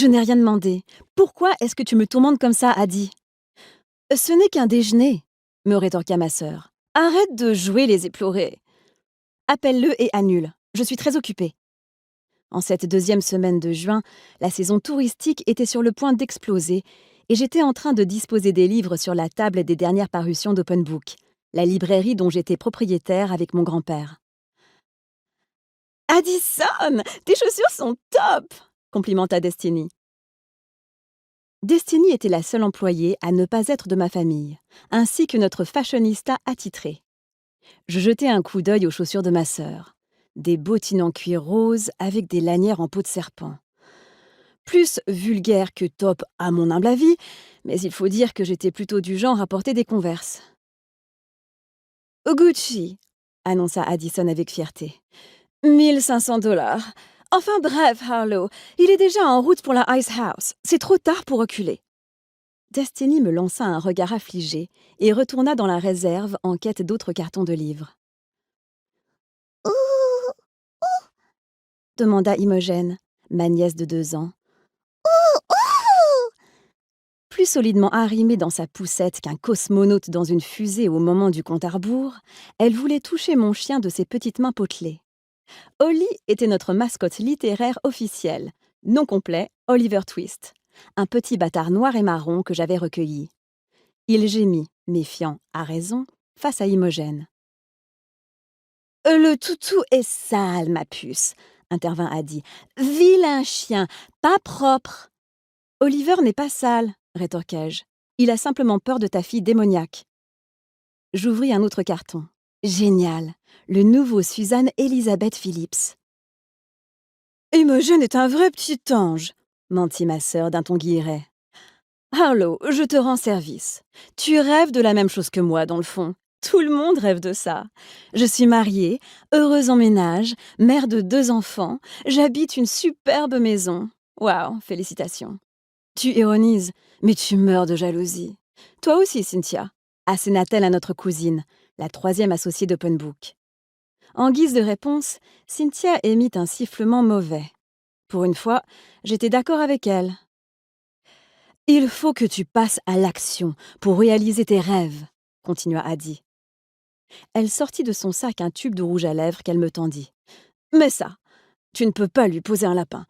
Je n'ai rien demandé. Pourquoi est-ce que tu me tourmentes comme ça, Adi? Ce n'est qu'un déjeuner, me rétorqua ma sœur. Arrête de jouer les éplorés. Appelle-le et annule. Je suis très occupée. En cette deuxième semaine de juin, la saison touristique était sur le point d'exploser et j'étais en train de disposer des livres sur la table des dernières parutions d'Open Book, la librairie dont j'étais propriétaire avec mon grand-père. Addison, tes chaussures sont top! Complimenta Destiny. Destiny était la seule employée à ne pas être de ma famille, ainsi que notre fashionista attitré. Je jetai un coup d'œil aux chaussures de ma sœur. Des bottines en cuir rose avec des lanières en peau de serpent. Plus vulgaire que top à mon humble avis, mais il faut dire que j'étais plutôt du genre à porter des Converse. Gucci, annonça Addison avec fierté. 1 500 $. Enfin bref, Harlow, il est déjà en route pour la Ice House. C'est trop tard pour reculer. Destiny me lança un regard affligé et retourna dans la réserve en quête d'autres cartons de livres. Ouh, demanda Imogen, ma nièce de 2 ans. Plus solidement arrimée dans sa poussette qu'un cosmonaute dans une fusée au moment du compte à rebours, elle voulait toucher mon chien de ses petites mains potelées. Ollie était notre mascotte littéraire officielle, nom complet Oliver Twist, un petit bâtard noir et marron que j'avais recueilli. Il gémit, méfiant, à raison, face à Imogen. Le toutou est sale, ma puce, intervint Adi. Vilain chien, pas propre. Oliver n'est pas sale, rétorquai-je. Il a simplement peur de ta fille démoniaque. J'ouvris un autre carton. Génial, le nouveau Suzanne Elizabeth Phillips. Imogen est un vrai petit ange, mentit ma sœur d'un ton guilleret. Harlow, je te rends service. Tu rêves de la même chose que moi, dans le fond. Tout le monde rêve de ça. Je suis mariée, heureuse en ménage, mère de 2 enfants, j'habite une superbe maison. Waouh, félicitations. Tu ironises, mais tu meurs de jalousie. Toi aussi, Cynthia, asséna-t-elle à notre cousine, la 3e associée d'Open Book. En guise de réponse, Cynthia émit un sifflement mauvais. Pour une fois, j'étais d'accord avec elle. Il faut que tu passes à l'action pour réaliser tes rêves, continua Adi. Elle sortit de son sac un tube de rouge à lèvres qu'elle me tendit. Mais ça, tu ne peux pas lui poser un lapin.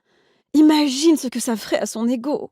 Imagine ce que ça ferait à son ego.